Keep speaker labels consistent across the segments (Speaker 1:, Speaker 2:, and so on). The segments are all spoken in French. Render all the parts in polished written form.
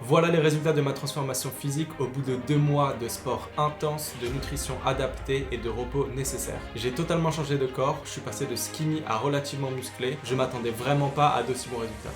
Speaker 1: Voilà les résultats de ma transformation physique au bout de 2 mois de sport intense, de nutrition adaptée et de repos nécessaire. J'ai totalement changé de corps, je suis passé de skinny à relativement musclé, je m'attendais vraiment pas à d'aussi bons résultats.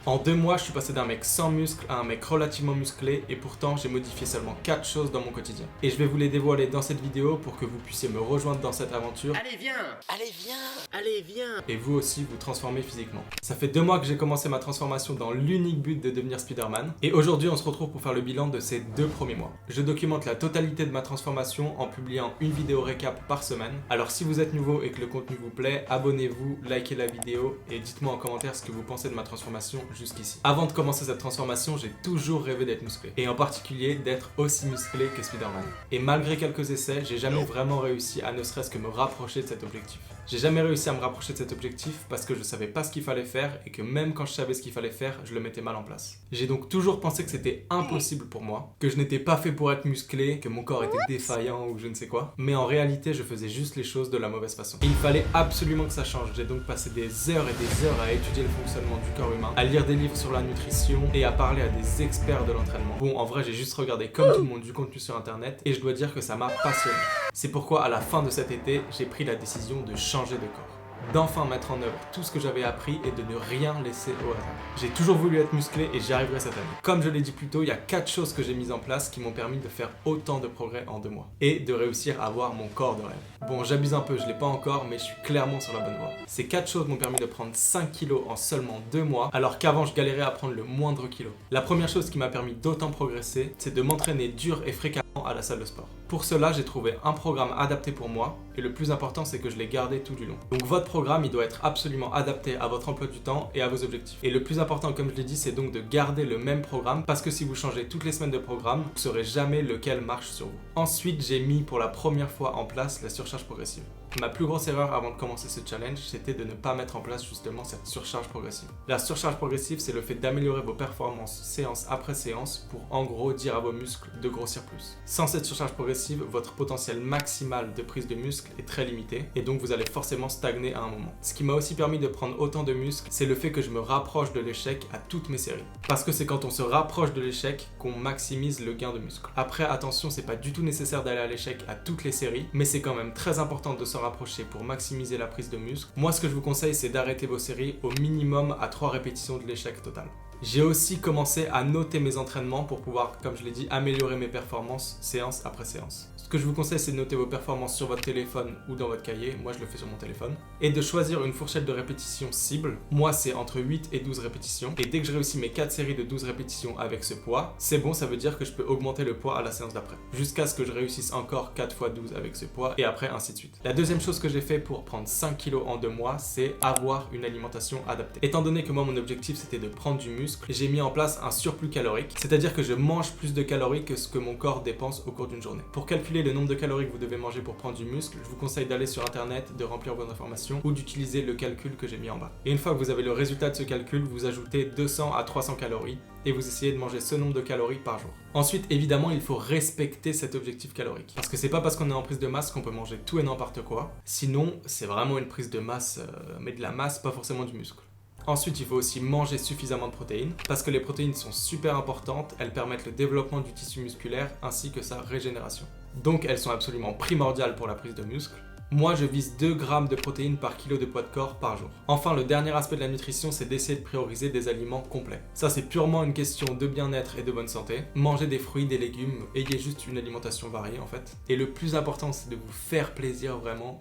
Speaker 1: En 2 mois, je suis passé d'un mec sans muscles à un mec relativement musclé et pourtant j'ai modifié seulement 4 choses dans mon quotidien. Et je vais vous les dévoiler dans cette vidéo pour que vous puissiez me rejoindre dans cette aventure.
Speaker 2: Allez viens! Allez viens! Allez viens!
Speaker 1: Et vous aussi vous transformer physiquement. Ça fait 2 mois que j'ai commencé ma transformation dans l'unique but de devenir Spider-Man. Et aujourd'hui on se retrouve pour faire le bilan de ces 2 premiers mois. Je documente la totalité de ma transformation en publiant une vidéo récap par semaine. Alors si vous êtes nouveau et que le contenu vous plaît, abonnez-vous, likez la vidéo et dites-moi en commentaire ce que vous pensez de ma transformation jusqu'ici. Avant de commencer cette transformation, j'ai toujours rêvé d'être musclé. Et en particulier d'être aussi musclé que Spider-Man. Et malgré quelques essais, j'ai jamais vraiment réussi à ne serait-ce que me rapprocher de cet objectif. J'ai jamais réussi à me rapprocher de cet objectif parce que je savais pas ce qu'il fallait faire et que même quand je savais ce qu'il fallait faire, je le mettais mal en place. J'ai donc toujours pensé que c'était impossible pour moi, que je n'étais pas fait pour être musclé, que mon corps était défaillant ou je ne sais quoi. Mais en réalité, je faisais juste les choses de la mauvaise façon. Et il fallait absolument que ça change. J'ai donc passé des heures et des heures à étudier le fonctionnement du corps humain, à lire des livres sur la nutrition et à parler à des experts de l'entraînement. Bon, en vrai, j'ai juste regardé comme tout le monde du contenu sur internet et je dois dire que ça m'a passionné. C'est pourquoi à la fin de cet été, j'ai pris la décision de changer de corps. D'enfin mettre en œuvre tout ce que j'avais appris et de ne rien laisser au hasard. J'ai toujours voulu être musclé et j'y arriverai cette année. Comme je l'ai dit plus tôt, il y a 4 choses que j'ai mises en place qui m'ont permis de faire autant de progrès en 2 mois. Et de réussir à avoir mon corps de rêve. Bon, j'abuse un peu, je l'ai pas encore, mais je suis clairement sur la bonne voie. Ces 4 choses m'ont permis de prendre 5 kilos en seulement 2 mois, alors qu'avant je galérais à prendre le moindre kilo. La première chose qui m'a permis d'autant progresser, c'est de m'entraîner dur et fréquemment à la salle de sport. Pour cela, j'ai trouvé un programme adapté pour moi, et le plus important, c'est que je l'ai gardé tout du long. Donc votre programme, il doit être absolument adapté à votre emploi du temps et à vos objectifs. Et le plus important, comme je l'ai dit, c'est donc de garder le même programme, parce que si vous changez toutes les semaines de programme, vous ne saurez jamais lequel marche sur vous. Ensuite, j'ai mis pour la première fois en place la surcharge progressive. Ma plus grosse erreur avant de commencer ce challenge, c'était de ne pas mettre en place justement cette surcharge progressive. La surcharge progressive, c'est le fait d'améliorer vos performances séance après séance pour en gros dire à vos muscles de grossir plus. Sans cette surcharge progressive, votre potentiel maximal de prise de muscle est très limité et donc vous allez forcément stagner à un moment. Ce qui m'a aussi permis de prendre autant de muscles, c'est le fait que je me rapproche de l'échec à toutes mes séries. Parce que c'est quand on se rapproche de l'échec qu'on maximise le gain de muscle. Après, attention, c'est pas du tout nécessaire d'aller à l'échec à toutes les séries, mais c'est quand même très important de s'en rapprocher pour maximiser la prise de muscle. Moi, ce que je vous conseille, c'est d'arrêter vos séries au minimum à 3 répétitions de l'échec total. J'ai aussi commencé à noter mes entraînements pour pouvoir, comme je l'ai dit, améliorer mes performances séance après séance. Ce que je vous conseille, c'est de noter vos performances sur votre téléphone ou dans votre cahier. Moi, je le fais sur mon téléphone. Et de choisir une fourchette de répétitions cible. Moi, c'est entre 8 et 12 répétitions. Et dès que je réussis mes 4 séries de 12 répétitions avec ce poids, c'est bon, ça veut dire que je peux augmenter le poids à la séance d'après. Jusqu'à ce que je réussisse encore 4 x 12 avec ce poids et après ainsi de suite. La deuxième chose que j'ai fait pour prendre 5 kilos en 2 mois, c'est avoir une alimentation adaptée. Étant donné que moi, mon objectif, c'était de prendre du muscle, j'ai mis en place un surplus calorique. C'est-à-dire que je mange plus de calories que ce que mon corps dépense au cours d'une journée. Pour calculer le nombre de calories que vous devez manger pour prendre du muscle, je vous conseille d'aller sur internet, de remplir vos informations ou d'utiliser le calcul que j'ai mis en bas. Et une fois que vous avez le résultat de ce calcul, vous ajoutez 200 à 300 calories et vous essayez de manger ce nombre de calories par jour. Ensuite, évidemment, il faut respecter cet objectif calorique. Parce que c'est pas parce qu'on est en prise de masse qu'on peut manger tout et n'importe quoi. Sinon, c'est vraiment une prise de masse, mais de la masse, pas forcément du muscle. Ensuite, il faut aussi manger suffisamment de protéines, parce que les protéines sont super importantes, elles permettent le développement du tissu musculaire ainsi que sa régénération. Donc elles sont absolument primordiales pour la prise de muscle. Moi, je vise 2 grammes de protéines par kilo de poids de corps par jour. Enfin, le dernier aspect de la nutrition, c'est d'essayer de prioriser des aliments complets. Ça, c'est purement une question de bien-être et de bonne santé. Mangez des fruits, des légumes, ayez juste une alimentation variée en fait. Et le plus important, c'est de vous faire plaisir vraiment,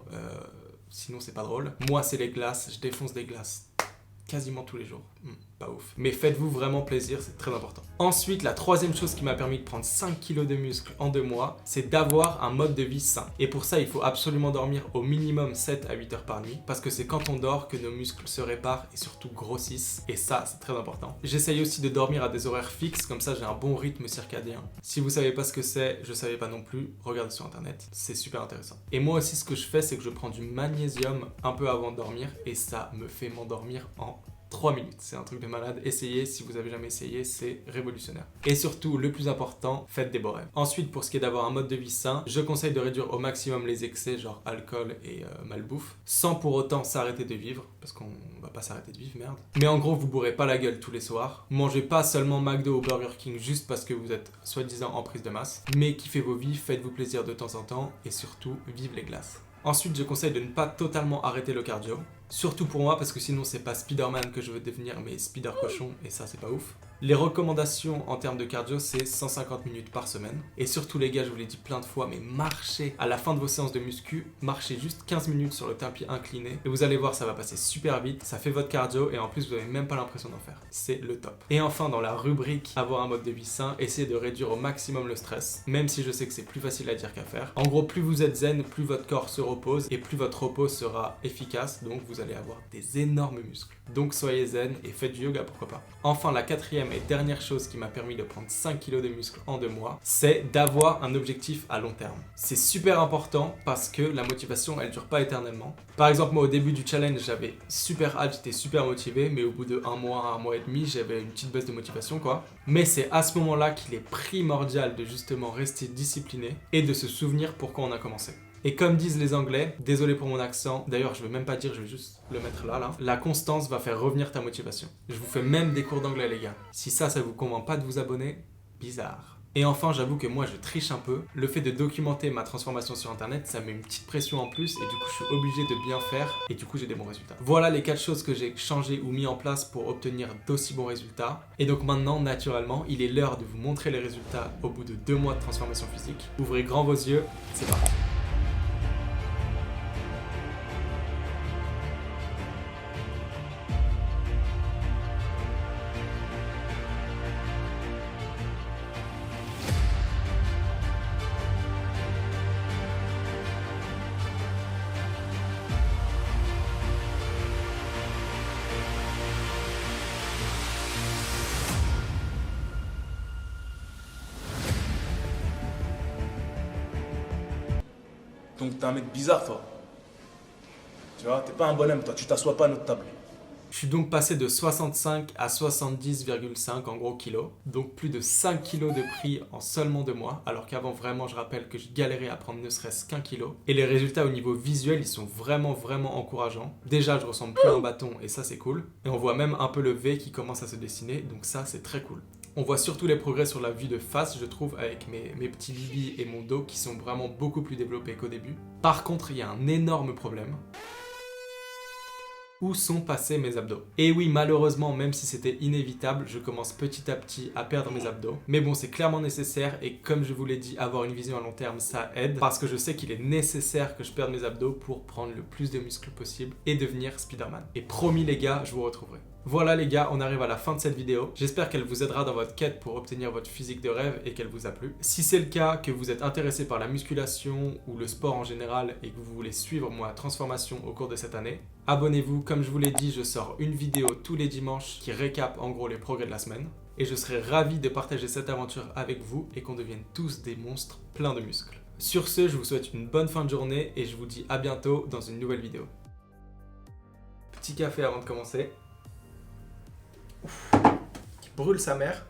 Speaker 1: sinon c'est pas drôle. Moi, c'est les glaces, je défonce des glaces quasiment tous les jours. Pas ouf. Mais faites-vous vraiment plaisir, c'est très important. Ensuite, la troisième chose qui m'a permis de prendre 5 kilos de muscles en 2 mois, c'est d'avoir un mode de vie sain. Et pour ça, il faut absolument dormir au minimum 7 à 8 heures par nuit, parce que c'est quand on dort que nos muscles se réparent et surtout grossissent. Et ça, c'est très important. J'essaye aussi de dormir à des horaires fixes, comme ça j'ai un bon rythme circadien. Si vous savez pas ce que c'est, je savais pas non plus, regardez sur internet, c'est super intéressant. Et moi aussi, ce que je fais, c'est que je prends du magnésium un peu avant de dormir, et ça me fait m'endormir en 3 minutes. C'est un truc de malade. Essayez, si vous avez jamais essayé, c'est révolutionnaire. Et surtout, le plus important, faites des beaux rêves. Ensuite, pour ce qui est d'avoir un mode de vie sain, je conseille de réduire au maximum les excès, genre alcool et malbouffe, sans pour autant s'arrêter de vivre, parce qu'on va pas s'arrêter de vivre, merde. Mais en gros, vous bourrez pas la gueule tous les soirs. Mangez pas seulement McDo ou Burger King juste parce que vous êtes soi-disant en prise de masse, mais kiffez vos vies, faites-vous plaisir de temps en temps et surtout, vive les glaces. Ensuite, je conseille de ne pas totalement arrêter le cardio. Surtout pour moi, parce que sinon c'est pas Spider-Man que je veux devenir, mais Spider-Cochon, et ça c'est pas ouf. Les recommandations en termes de cardio, c'est 150 minutes par semaine. Et surtout les gars, je vous l'ai dit plein de fois, mais marchez à la fin de vos séances de muscu, marchez juste 15 minutes sur le tapis incliné, et vous allez voir, ça va passer super vite, ça fait votre cardio, et en plus vous n'avez même pas l'impression d'en faire. C'est le top. Et enfin, dans la rubrique avoir un mode de vie sain, essayez de réduire au maximum le stress, même si je sais que c'est plus facile à dire qu'à faire. En gros, plus vous êtes zen, plus votre corps se repose, et plus votre repos sera efficace, donc vous allez avoir des énormes muscles. Donc soyez zen et faites du yoga, pourquoi pas. Enfin, la quatrième et dernière chose qui m'a permis de prendre 5 kilos de muscles en 2 mois, c'est d'avoir un objectif à long terme. C'est super important parce que la motivation, elle dure pas éternellement. Par exemple, moi au début du challenge, j'avais super hâte, j'étais super motivé, mais au bout de un mois et demi, j'avais une petite baisse de motivation quoi. Mais c'est à ce moment-là qu'il est primordial de justement rester discipliné et de se souvenir pourquoi on a commencé. Et comme disent les Anglais, désolé pour mon accent, d'ailleurs je vais même pas dire, je vais juste le mettre là, la constance va faire revenir ta motivation. Je vous fais même des cours d'anglais les gars. Si ça vous convainc pas de vous abonner, bizarre. Et enfin, j'avoue que moi je triche un peu. Le fait de documenter ma transformation sur internet, ça met une petite pression en plus et du coup je suis obligé de bien faire et du coup j'ai des bons résultats. Voilà les 4 choses que j'ai changées ou mis en place pour obtenir d'aussi bons résultats. Et donc maintenant, naturellement, il est l'heure de vous montrer les résultats au bout de 2 mois de transformation physique. Ouvrez grand vos yeux, c'est parti.
Speaker 3: Donc t'es un mec bizarre toi. Tu vois, t'es pas un bonhomme toi, tu t'assois pas à notre table.
Speaker 1: Je suis donc passé de 65 à 70,5 en gros kilos, donc plus de 5 kilos de prix en seulement 2 mois, alors qu'avant vraiment je rappelle que je galérais à prendre ne serait-ce qu'un kilo. Et les résultats au niveau visuel, ils sont vraiment encourageants. Déjà je ressemble plus à un bâton et ça c'est cool, et on voit même un peu le V qui commence à se dessiner, donc ça c'est très cool. On voit surtout les progrès sur la vue de face, je trouve, avec mes petits bibis et mon dos qui sont vraiment beaucoup plus développés qu'au début. Par contre, il y a un énorme problème. Où sont passés mes abdos? Et oui, malheureusement, même si c'était inévitable, je commence petit à petit à perdre mes abdos. Mais bon, c'est clairement nécessaire et comme je vous l'ai dit, avoir une vision à long terme, ça aide. Parce que je sais qu'il est nécessaire que je perde mes abdos pour prendre le plus de muscles possible et devenir Spider-Man. Et promis les gars, je vous retrouverai. Voilà les gars, on arrive à la fin de cette vidéo. J'espère qu'elle vous aidera dans votre quête pour obtenir votre physique de rêve et qu'elle vous a plu. Si c'est le cas, que vous êtes intéressé par la musculation ou le sport en général et que vous voulez suivre ma transformation au cours de cette année, abonnez-vous. Comme je vous l'ai dit, je sors une vidéo tous les dimanches qui récap en gros les progrès de la semaine. Et je serai ravi de partager cette aventure avec vous et qu'on devienne tous des monstres pleins de muscles. Sur ce, je vous souhaite une bonne fin de journée et je vous dis à bientôt dans une nouvelle vidéo. Petit café avant de commencer. Ouf, qui brûle sa mère.